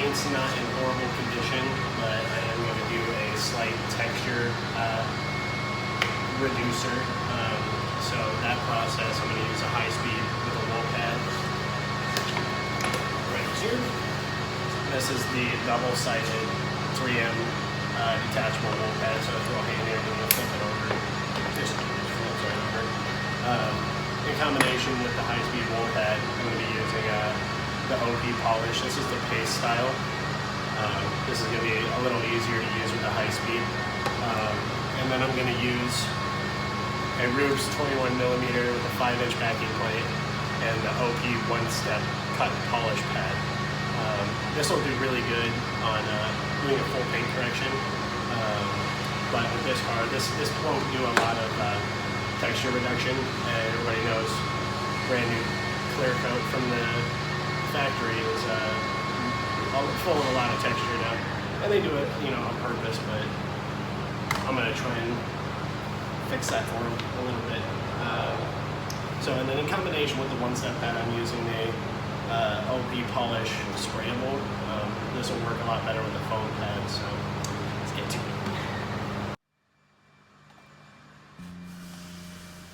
point's not in horrible condition, but I am going to do a slight texture reducer. So that process, I'm going to use a high speed with a wool pad right here. This is the double-sided 3M detachable wool pad, so it's real handy. I'm going to flip it over. Just flips right over. In combination with the high-speed wool pad, I'm going to be using the OP polish. This is the paste style. This is going to be a little easier to use with the high-speed. And then I'm going to use a Rubes 21 millimeter with a 5-inch backing plate and the OP one-step cut polish pad. This will do really good on doing a full paint correction. But with this car, this won't do a lot of texture reduction. And everybody knows brand new clear coat from the factory is full of a lot of texture now. And they do it, on purpose, but I'm gonna try and fix that for them a little bit. And then in combination with the one-step pad, I'm using the OP polish sprayable. This will work a lot better with the foam pad, so let's get to it.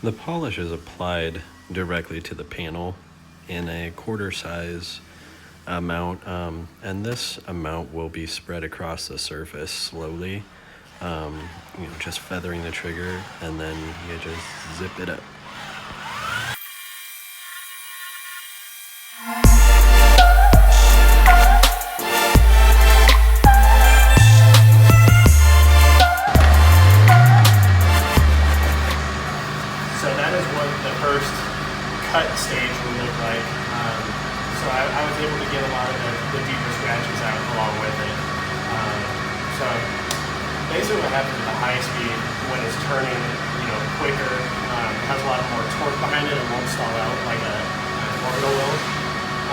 The polish is applied directly to the panel in a quarter size amount, and this amount will be spread across the surface slowly. Just feathering the trigger, and then you just zip it up. So that is what the first cut stage will look like. So I was able to get a lot of the deeper scratches out along with it. So basically what happens with the high speed, when it's turning, quicker, it has a lot more torque behind it and won't stall out like an orbital will.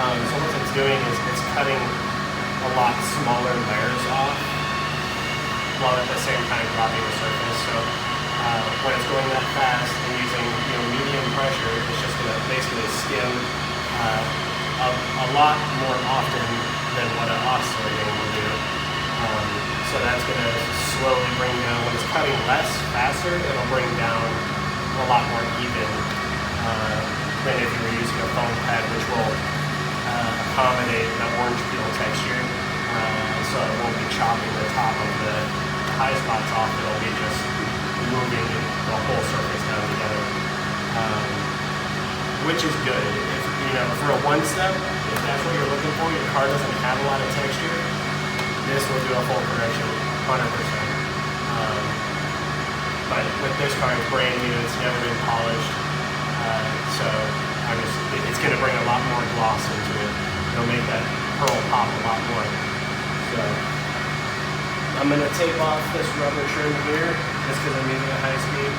So what it's doing is it's cutting a lot smaller layers off while at the same time dropping the surface. So when it's going that fast and using medium pressure, it's just going to basically skim a lot more often than what an oscillating will do. So that's going to slowly bring down, when it's cutting less, faster, it'll bring down a lot more even than if you were using a foam pad, which will accommodate the orange peel texture. So it won't be chopping the top of the high spots off, it'll be just moving the whole surface down together. Which is good. If, for a one-step, if that's what you're looking for, your car doesn't have a lot of texture, this will do a full correction, 100%. But with this car, it's brand new, it's never been polished, so it's going to bring a lot more gloss into it. It'll make that pearl pop a lot more. So I'm going to tape off this rubber trim here, just because I'm using a high speed.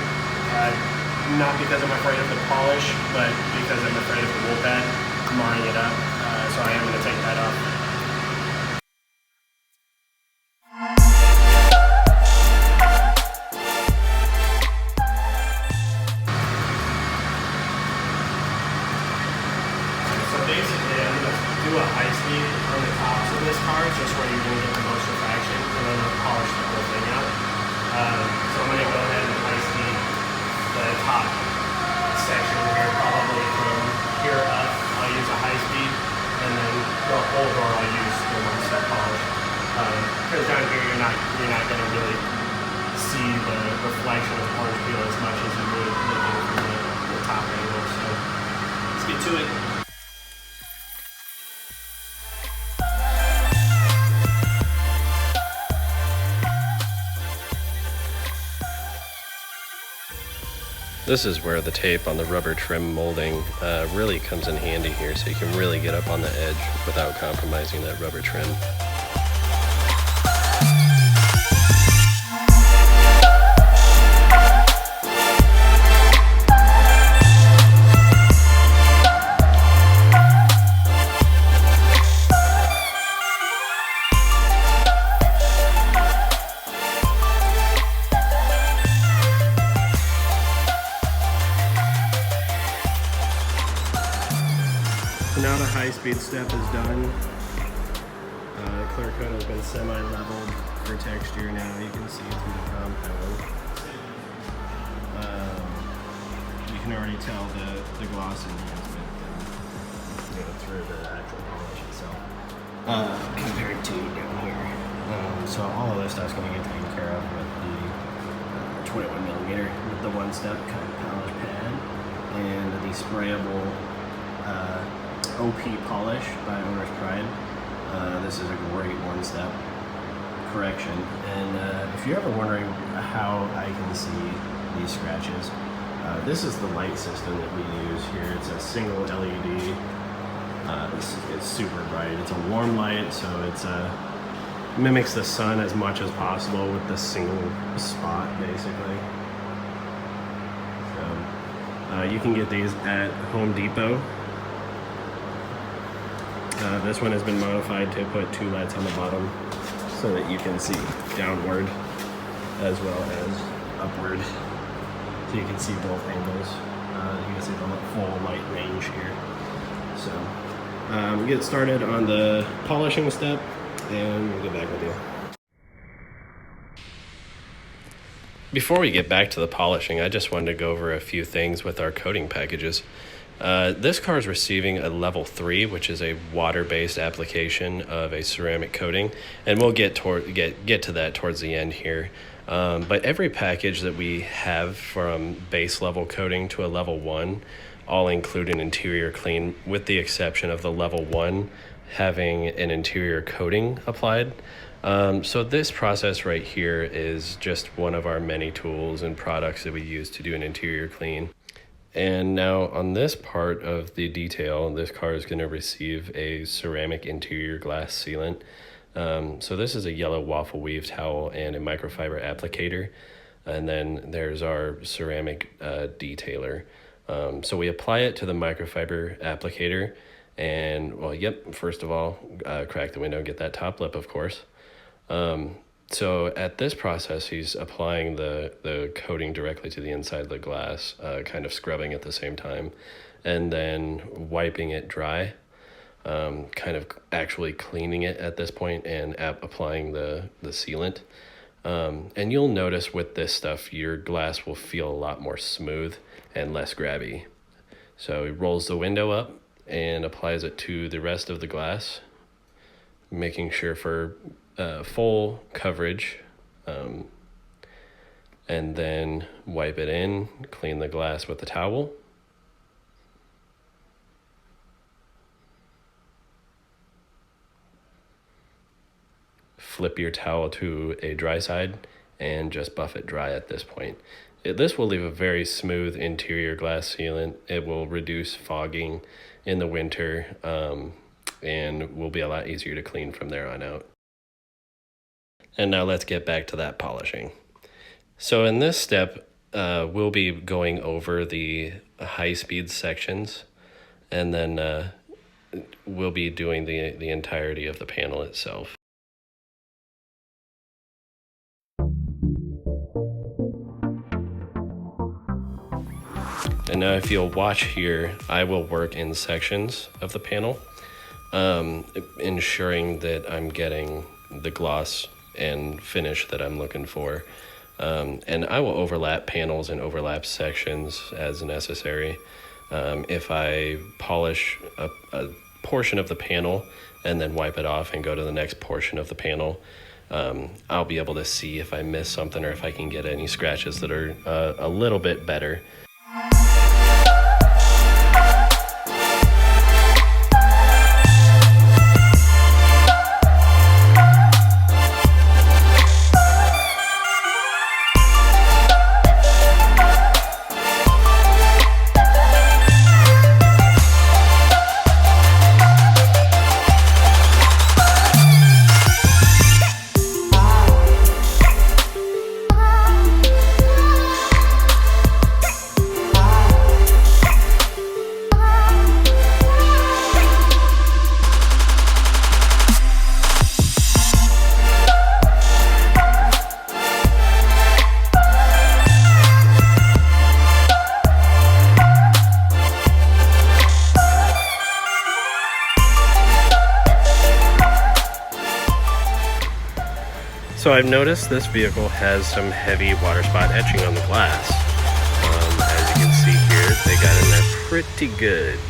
Not because I'm afraid of the polish, but because I'm afraid of the wool pad marring it up. So I am going to take that off. Basically, I'm going to do a high speed on the tops of this car, just where you're going to get the most refraction, and then I'll polish the whole thing out. So I'm going to go ahead and high speed the top section here, probably from here up. I'll use a high speed, and then the whole door I'll use the one-step polish. Because down here you're not going to really see the reflection of orange peel as much as you would looking from the top angle. So let's get to it. This is where the tape on the rubber trim molding really comes in handy here, so you can really get up on the edge without compromising that rubber trim. So now the high-speed step is done. Clear coat has been semi-leveled for texture now. You can see through the compound. You can already tell the gloss enhancement through the actual polish itself compared to down here. So all of this stuff's going to get taken care of with the 21mm with the one-step kind of polish pad and the sprayable OP polish by Owner's Pride. This is a great one-step correction. And if you're ever wondering how I can see these scratches, this is the light system that we use here. It's a single LED. It's super bright. It's a warm light, so it's mimics the sun as much as possible with this single spot, basically. So you can get these at Home Depot. This one has been modified to put 2 LEDs on the bottom so that you can see downward as well as upward. So you can see both angles. You can see the full light range here. So we'll get started on the polishing step and we'll get back with you. Before we get back to the polishing, I just wanted to go over a few things with our coating packages. This car is receiving a level 3, which is a water-based application of a ceramic coating, and we'll get to that towards the end here. But every package that we have from base level coating to a level 1 all include an interior clean, with the exception of the level 1 having an interior coating applied. So this process right here is just one of our many tools and products that we use to do an interior clean. And now on this part of the detail, this car is going to receive a ceramic interior glass sealant. So this is a yellow waffle weave towel and a microfiber applicator. And then there's our ceramic detailer. So we apply it to the microfiber applicator. And, well, first of all, crack the window, get that top lip, of course. So at this process, he's applying the coating directly to the inside of the glass, kind of scrubbing at the same time, and then wiping it dry, kind of actually cleaning it at this point and applying the sealant. And you'll notice with this stuff, your glass will feel a lot more smooth and less grabby. So he rolls the window up and applies it to the rest of the glass, making sure for full coverage, and then wipe it in, clean the glass with a towel. Flip your towel to a dry side and just buff it dry at this point. This will leave a very smooth interior glass sealant. It will reduce fogging in the winter, and will be a lot easier to clean from there on out. And now let's get back to that polishing. So in this step, we'll be going over the high-speed sections, and then we'll be doing the entirety of the panel itself. And now if you'll watch here, I will work in sections of the panel, ensuring that I'm getting the gloss and finish that I'm looking for. And I will overlap panels and overlap sections as necessary. If I polish a portion of the panel and then wipe it off and go to the next portion of the panel, I'll be able to see if I miss something or if I can get any scratches that are a little bit better. So I've noticed this vehicle has some heavy water spot etching on the glass. As you can see here, they got in there pretty good.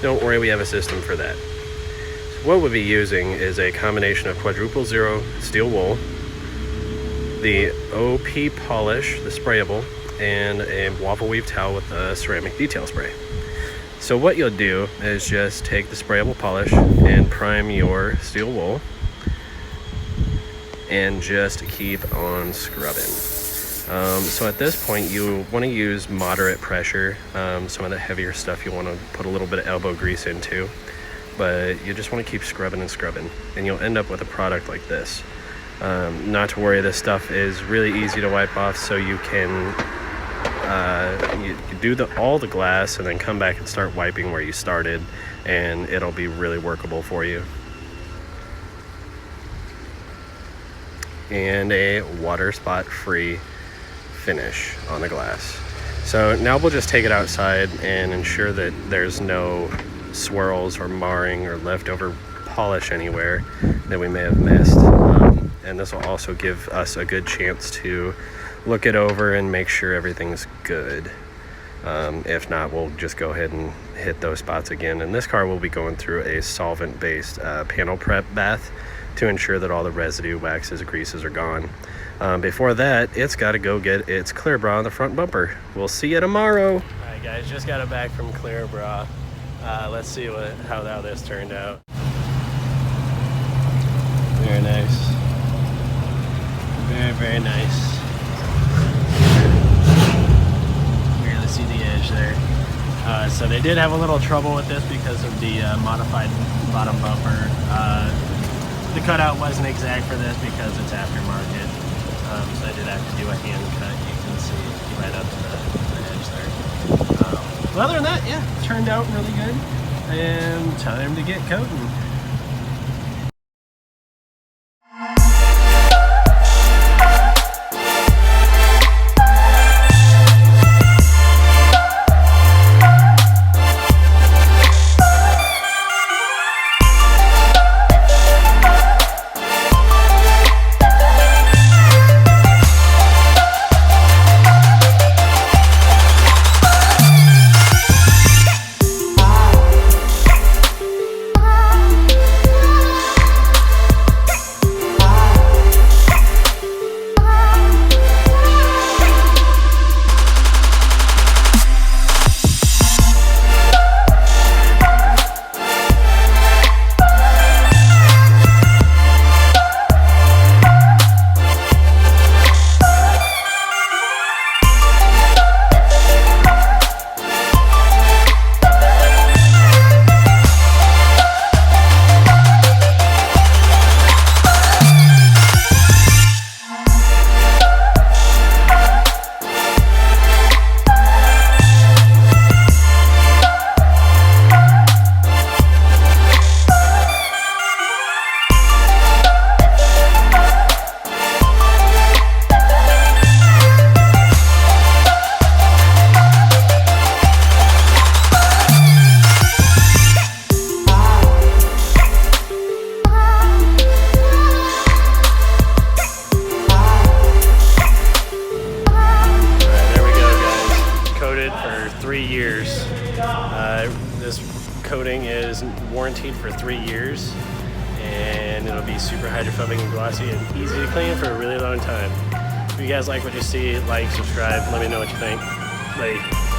Don't worry, we have a system for that. So what we'll be using is a combination of quadruple zero steel wool, the OP polish, the sprayable, and a waffle weave towel with a ceramic detail spray. So what you'll do is just take the sprayable polish and prime your steel wool and just keep on scrubbing. So at this point you want to use moderate pressure. Some of the heavier stuff you want to put a little bit of elbow grease into, but you just want to keep scrubbing and scrubbing, and you'll end up with a product like this. Not to worry, this stuff is really easy to wipe off, so you can you do all the glass and then come back and start wiping where you started, and it'll be really workable for you. And a water spot free finish on the glass. So now we'll just take it outside and ensure that there's no swirls or marring or leftover polish anywhere that we may have missed. And this will also give us a good chance to look it over and make sure everything's good. If not, we'll just go ahead and hit those spots again. And this car will be going through a solvent-based panel prep bath to ensure that all the residue, waxes, greases are gone. Before that, it's got to go get its clear bra on the front bumper. We'll see you tomorrow. All right, guys, just got it back from clear bra. Let's see how this turned out. Very nice. Very, very nice. Barely see the edge there. So they did have a little trouble with this because of the modified bottom bumper. The cutout wasn't exact for this because it's aftermarket. So I did have to do a hand cut. You can see right up the edge there. But other than that, yeah, it turned out really good. And time to get coating. This coating is warranted for 3 years, and it'll be super hydrophobic and glossy and easy to clean for a really long time. If you guys like what you see, like, subscribe, let me know what you think. Bye.